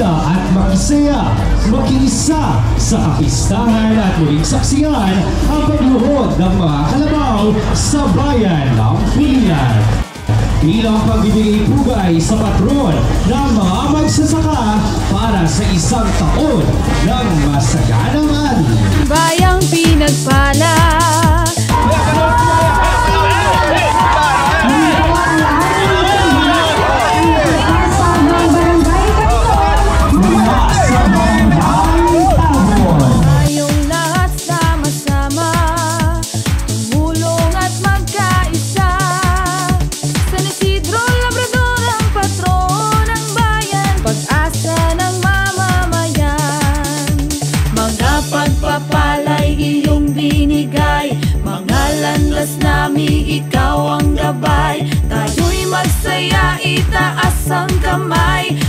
At makisaya, makiisa sa kapistahan at muling saksihan ang pagluhod ng mga kalabaw sa bayan ng Pilipinas. Bilang pagbibigay pugay sa patron ng mga magsasaka para sa isang taon ng masaganang ani. Bayang pinagpala. Nami ikaw ang gabay, tayo'y magsaya, itaas ang kamay.